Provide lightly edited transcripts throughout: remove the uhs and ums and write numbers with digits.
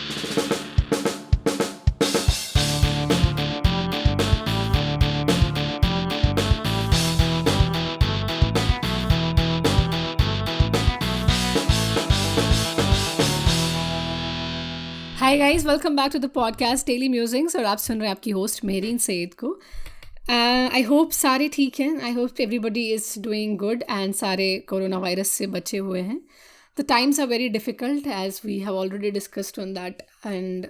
Hi guys, welcome back to the podcast daily musings. और आप सुन रहे हैं आपकी होस्ट मेरीन सईद को। आई होप सारे ठीक हैं। I hope everybody is doing good and सारे कोरोना वायरस से बचे हुए हैं। The times are very difficult as we have already discussed on that. And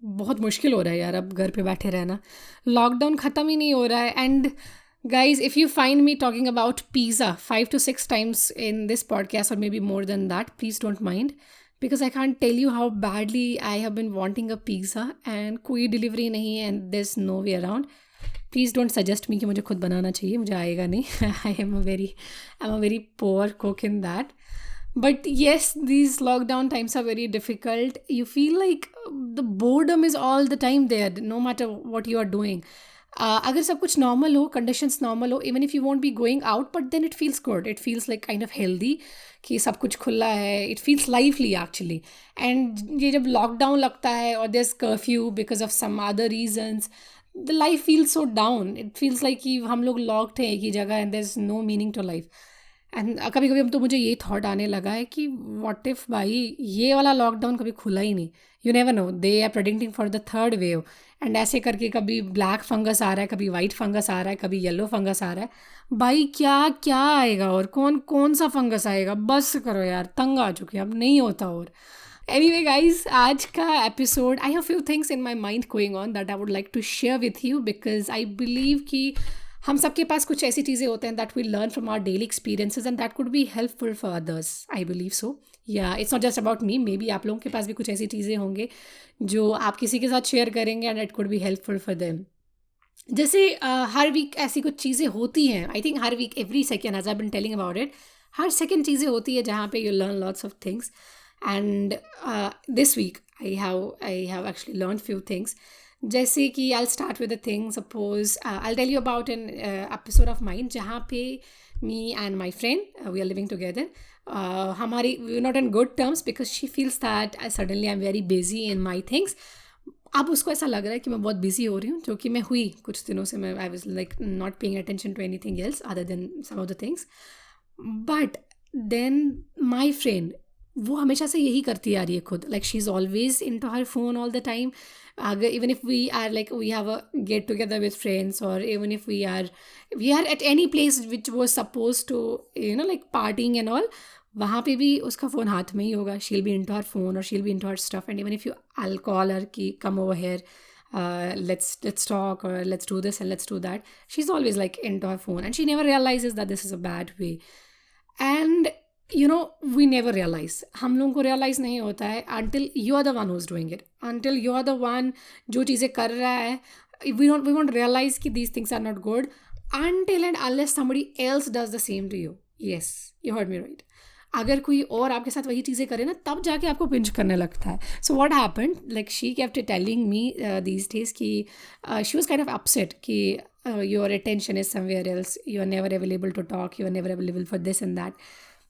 बहुत मुश्किल हो रहा है यार अब घर पे बैठे रहना। लॉकडाउन ख़त्म ही नहीं हो रहा है। And guys, if you find me talking about pizza 5 to 6 times in this podcast or maybe more than that, please don't mind, because I can't tell you how badly I have been wanting a pizza and कोई delivery नहीं है and there's no way around. Please don't suggest me कि मुझे खुद बनाना चाहिए, मुझे आएगा नहीं. I'm a very poor cook in that. But yes, these lockdown times are very difficult. You feel like the boredom is all the time there, no matter what you are doing. अगर सब कुछ normal हो, conditions normal हो, even if you won't be going out, but then it feels good, it feels like kind of healthy कि सब कुछ खुला है. It feels lively actually. And ये जब लॉकडाउन लगता है और there is curfew because of some other reasons, the life feels so down. It feels like कि हम लोग लॉक्ड हैं एक ही जगह and there is no meaning to life. And कभी कभी तो मुझे ये थॉट आने लगा है कि व्हाट इफ़ भाई ये वाला लॉकडाउन कभी खुला ही नहीं. You never know, they are predicting for the third wave. And ऐसे करके कभी ब्लैक फंगस आ रहा है, कभी वाइट फंगस आ रहा है, कभी येलो फंगस आ रहा है. भाई क्या क्या आएगा और कौन कौन सा फंगस आएगा? बस करो यार, तंग आ चुके हैं, अब नहीं होता. और एनीवे गाइज, आज का episode, I have few things in my mind going on that I would like to share with you, because I believe कि हम सबके पास कुछ ऐसी चीज़ें होते हैं that we learn from our daily experiences and that could be helpful for others. I believe so. Yeah it's not just about me, maybe आप लोगों के पास भी कुछ ऐसी चीज़ें होंगे जो आप किसी के साथ शेयर करेंगे and it could be helpful for them. जैसे हर वीक ऐसी कुछ चीज़ें होती हैं. आई थिंक हर week, every second, as I been telling about it, हर सेकेंड चीज़ें होती है जहाँ पे you learn lots of things. And this week I have actually learn few things. जैसे कि I start with the thing. Suppose I tell you about an episode of mind जहाँ पे मी and my friend we are living together. हमारी we not in good terms because she feels that suddenly I am very busy in my things. अब उसको ऐसा लग रहा है कि मैं बहुत बिजी हो रही हूँ, जो कि मैं हुई कुछ दिनों से. मैं I was like not paying attention to anything else other than some of the things. But then my friend, वो हमेशा से यही करती आ रही है खुद. Like she is always into her phone all the time. अगर even if we are like we have a get together with friends, और even if we are at any place which was suppose to you know like parting and all, वहाँ पे भी उसका phone हाथ में ही होगा. शील बी इनटू हर फोन और she'll be into her stuff. And even if you I call her कि come over here, let's talk, or let's do this and let's do that, she's always like into her phone and she never realizes that this is a bad way. And you know, we never realize, हम लोगों को realize नहीं होता है until you are the one who's doing it, until you are the one जो चीज़ें कर रहा है. We won't realize कि these things are not good until and unless somebody else does the same to you. Yes, you heard me right. अगर कोई और आपके साथ वही चीज़ें करे ना, तब जाके आपको पिंच करने लगता है. So what happened, like she kept telling me these days कि she was kind of upset कि your attention is somewhere else, you are never available to talk, you are never available for this and that.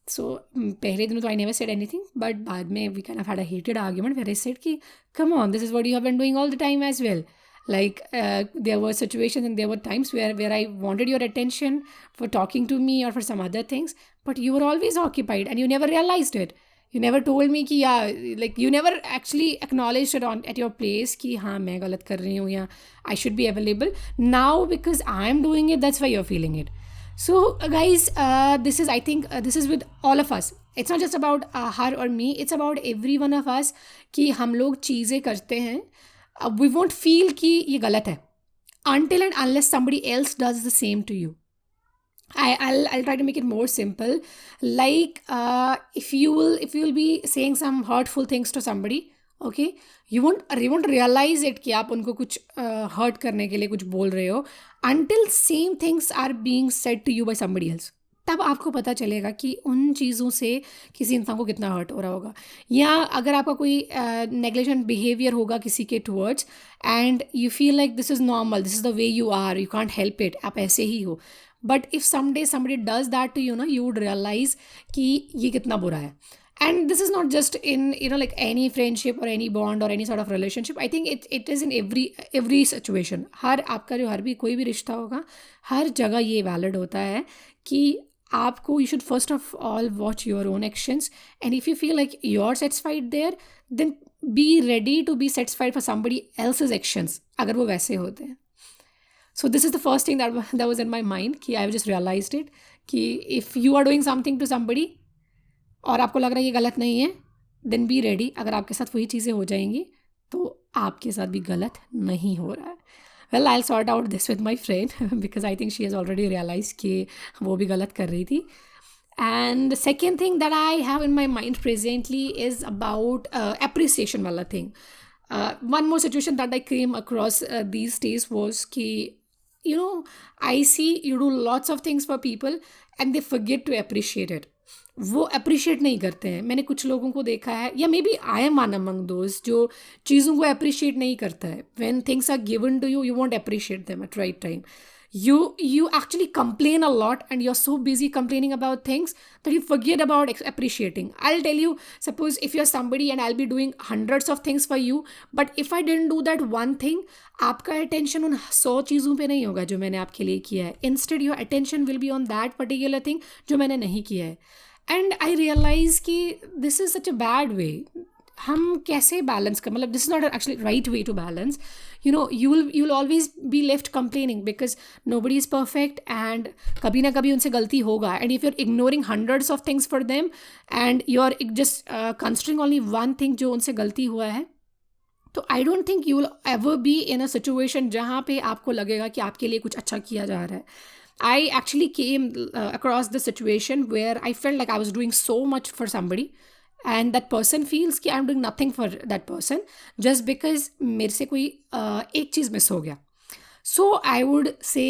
So पहले दिनों तो I never said anything, but बाद में we kind of had a heated argument where I said कि come on, this is what you have been doing all the time as well. Like there were situations and there were times where I wanted your attention for talking to me or for some other things, but you were always occupied and you never realized it. You never told me कि yeah, like you never actually acknowledged it at your place कि हाँ मैं गलत कर रही हूँ या I should be available. Now because I'm doing it, that's why you're feeling it. So guys, this is, I think this is with all of us. It's not just about her or me, it's about every one of us कि हम लोग चीज़ें करते हैं, we won't feel कि ये गलत है until and unless somebody else does the same to you. I'll try to make it more simple. Like if you will be saying some hurtful things to somebody, okay, you won't realize it कि आप उनको कुछ hurt करने के लिए कुछ बोल रहे हो until same things are being said to you by somebody else. तब आपको पता चलेगा कि उन चीज़ों से किसी इंसान को कितना हर्ट हो रहा होगा. या अगर आपका कोई नेग्लिजेंट बिहेवियर होगा किसी के towards and you feel like this is normal, this is the way you are, you can't help it, आप ऐसे ही हो. But if someday somebody does that to you ना, यू वुड रियलाइज़ कि ये कितना बुरा है. And this is not just in, like any friendship or any bond or any sort of relationship. I think it is in every situation. हर आपका जो हर भी कोई भी रिश्ता होगा, हर जगह ये वैलिड होता है कि आपको, you should first of all watch your own actions, and if you feel like you're satisfied there, then be ready to be satisfied for somebody else's actions अगर वो वैसे होते हैं. So this is the first thing that was in my mind, कि I just realized it, कि if you are doing something to somebody और आपको लग रहा है ये गलत नहीं है, देन बी रेडी, अगर आपके साथ वही चीज़ें हो जाएंगी तो आपके साथ भी गलत नहीं हो रहा है. Well, I sort out this with my friend because I think she has already realise कि वो भी गलत कर रही थी. And second thing that I have in my mind presently is about appreciation वाला thing. One more situation that I came across these days was कि I see you do lots of things for people and they forget to appreciate it. वो appreciate नहीं करते हैं. मैंने कुछ लोगों को देखा है, या maybe I am one among those जो चीज़ों को अप्रिशिएट नहीं करता है. When things are given to you, you won't appreciate them at right time. You actually complain a lot and you're so busy complaining about things that you forget about appreciating. I'll tell you, suppose if you're somebody and I'll be doing hundreds of things for you, but if I didn't do that one thing, आपका attention उन 100 चीज़ों पे नहीं होगा जो मैंने आपके लिए किया है. Instead your attention will be on that particular thing जो मैंने नहीं किया है. And I realize कि this is such a bad way. हम कैसे बैलेंस कर, मतलब this is not actually right way to balance. You will always be left complaining because nobody is perfect and कभी ना कभी उनसे गलती होगा. And if you are ignoring hundreds of things for them and you are just considering only one thing जो उनसे गलती हुआ है, तो I don't think you will ever be in a situation जहाँ पे आपको लगेगा कि आपके लिए कुछ अच्छा किया जा रहा है. I actually came across the situation where I felt like I was doing so much for somebody and that person feels कि I'm doing nothing for that person just because मेरे से कोई एक चीज़ मिस हो गया. So I would say,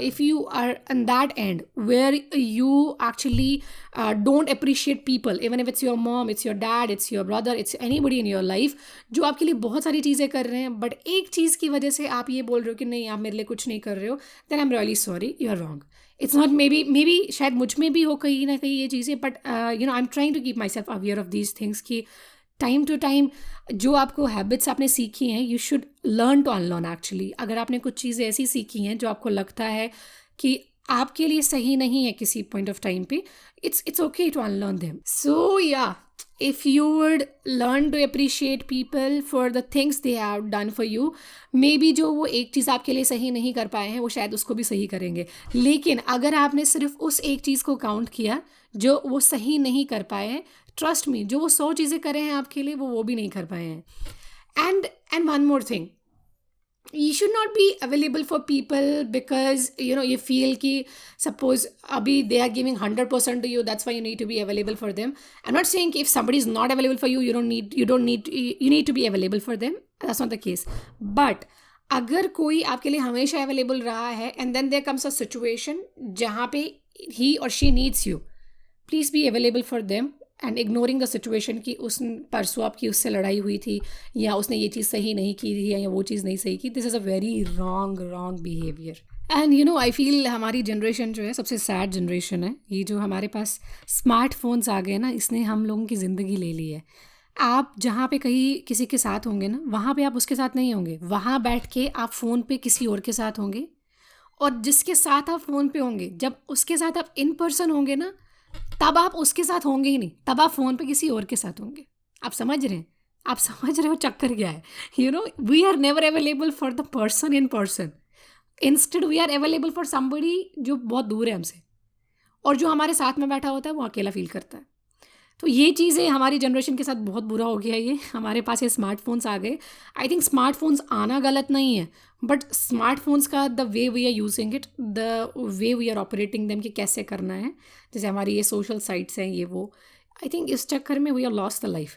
if you are on that end where you actually don't appreciate people, even if it's your mom, it's your dad, it's your brother, it's anybody in your life, जो आपके लिए बहुत सारी चीज़ें कर रहे हैं, but एक चीज़ की वजह से आप ये बोल रहे हो कि नहीं आप मेरे लिए कुछ नहीं कर रहे हो, then I'm really sorry, you're wrong. It's not maybe शायद मुझ में भी हो कहीं ना कहीं ये चीज़ें, but I'm trying to keep myself aware of these things कि टाइम टू टाइम जो आपको हैबिट्स आपने सीखी हैं, you should learn to unlearn. Actually अगर आपने कुछ चीज़ें ऐसी सीखी हैं जो आपको लगता है कि आपके लिए सही नहीं है किसी पॉइंट ऑफ टाइम पे, it's okay to unlearn them. So yeah, if you would learn to appreciate people for the things they have done for you, maybe जो वो एक चीज़ आपके लिए सही नहीं कर पाए हैं वो शायद उसको भी सही करेंगे. लेकिन अगर आपने सिर्फ उस एक चीज़ को काउंट किया जो वो सही नहीं कर पाए हैं, ट्रस्ट मी, जो वो 100 चीज़ें करे हैं आपके लिए वो भी नहीं कर पाए हैं. And one more thing, you should not be available for people because you feel ki suppose abhi they are giving 100% to you, that's why you need to be available for them. I'm not saying if somebody is not available for you, you need to be available for them. That's not the case. But अगर कोई आपके लिए हमेशा available रहा है and then there comes a situation जहाँ पे he or she needs you, please be available for them and ignoring the situation कि उस परसों आपकी उससे लड़ाई हुई थी या उसने ये चीज़ सही नहीं की थी या वो चीज़ नहीं सही की. This is a very wrong behaviour. And I feel हमारी जनरेशन जो है सबसे सैड जनरेशन है. ये जो हमारे पास स्मार्टफोन्स आ गए ना, इसने हम लोगों की ज़िंदगी ले ली है. आप जहाँ पे कहीं किसी के साथ होंगे ना, वहाँ पे आप उसके साथ नहीं होंगे, वहाँ बैठ के आप फ़ोन पे किसी और के साथ होंगे. और जिसके साथ आप फ़ोन पे होंगे, जब उसके साथ आप इन पर्सन होंगे ना, तब आप उसके साथ होंगे ही नहीं, तब आप फ़ोन पे किसी और के साथ होंगे. आप समझ रहे हो चक्कर क्या है. We are never available for the person in person. Instead we are available for somebody जो बहुत दूर है हमसे, और जो हमारे साथ में बैठा होता है वो अकेला फील करता है. तो ये चीज़ें हमारी जनरेशन के साथ बहुत बुरा हो गया. ये हमारे पास ये स्मार्टफोन्स आ गए. आई थिंक स्मार्टफोन्स आना गलत नहीं है, बट स्मार्टफोन्स का the way we are using it, the way we are operating them कि कैसे करना है. जैसे हमारी ये सोशल साइट्स हैं ये वो, आई थिंक इस चक्कर में we are lost the life.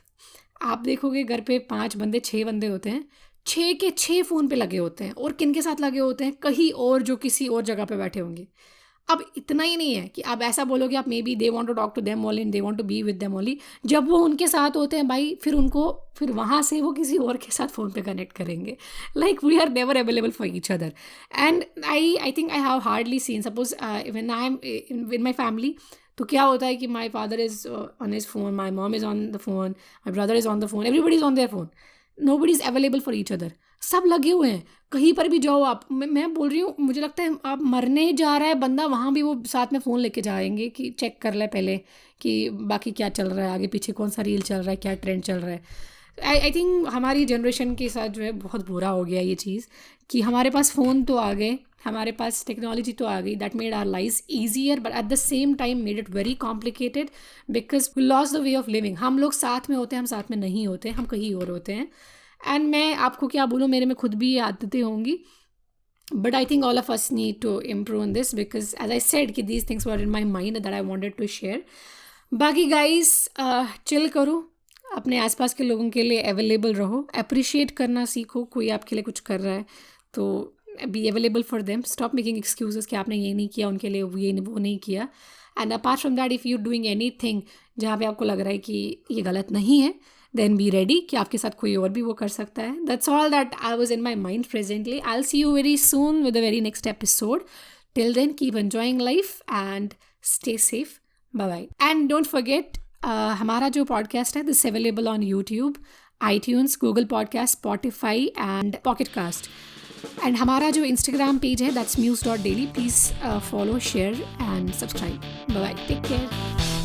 आप देखोगे घर पे 5 बंदे 6 बंदे होते हैं, 6 के 6 फ़ोन पे लगे होते हैं. और किन के साथ लगे होते हैं? कहीं और जो किसी और जगह पे बैठे होंगे. अब इतना ही नहीं है कि आप ऐसा बोलोगे आप maybe they want to talk to them only and they want to be with them only. जब वो उनके साथ होते हैं भाई, फिर वहाँ से वो किसी और के साथ फ़ोन पे कनेक्ट करेंगे. Like we are never available for each other. And I think I have hardly seen, suppose when I am with my family, तो क्या होता है कि my father is on his phone, my mom is on the phone, my brother is on the phone, everybody is on their phone, nobody is available for each other. सब लगे हुए हैं. कहीं पर भी जाओ आप, मैं बोल रही हूँ, मुझे लगता है आप मरने जा रहा है बंदा, वहाँ भी वो साथ में फ़ोन लेके जाएंगे कि चेक कर ले पहले कि बाकी क्या चल रहा है, आगे पीछे कौन सा रील चल रहा है, क्या ट्रेंड चल रहा है. आई थिंक हमारी जनरेशन के साथ जो है बहुत बुरा हो गया ये चीज़ कि हमारे पास फ़ोन तो आ गए, हमारे पास टेक्नोलॉजी तो आ गई, that made our life easier, but at the same time made it very complicated because we loss the way of living. हम लोग साथ में होते हैं, हम साथ में नहीं होते, हम कहीं और होते हैं. एंड मैं आपको क्या बोलूँ, मेरे में खुद भी ये आदतें होंगी, but I think all of us need to improve on this because as I said कि these things were in my mind that I wanted to share. बाकी guys chill करो, अपने आसपास के लोगों के लिए अवेलेबल रहो, अप्रिशिएट करना सीखो. कोई आपके लिए कुछ कर रहा है तो be available for them, stop making excuses कि आपने ये नहीं किया उनके लिए, वो नहीं किया. And apart from that, if you doing any thing जहाँ पे आपको लग रहा है कि ये गलत नहीं है, देन बी रेडी कि आपके साथ कोई और भी वो कर सकता है. That's all that I was in my mind presently. I will see you very soon with the very next episode. Till then keep enjoying life and stay safe. Bye bye. And don't forget हमारा जो podcast है this available on YouTube, iTunes, Google podcast, Spotify and Pocket cast. And हमारा जो Instagram page है that's muse.daily. Please follow, share and subscribe. Bye bye. Take care.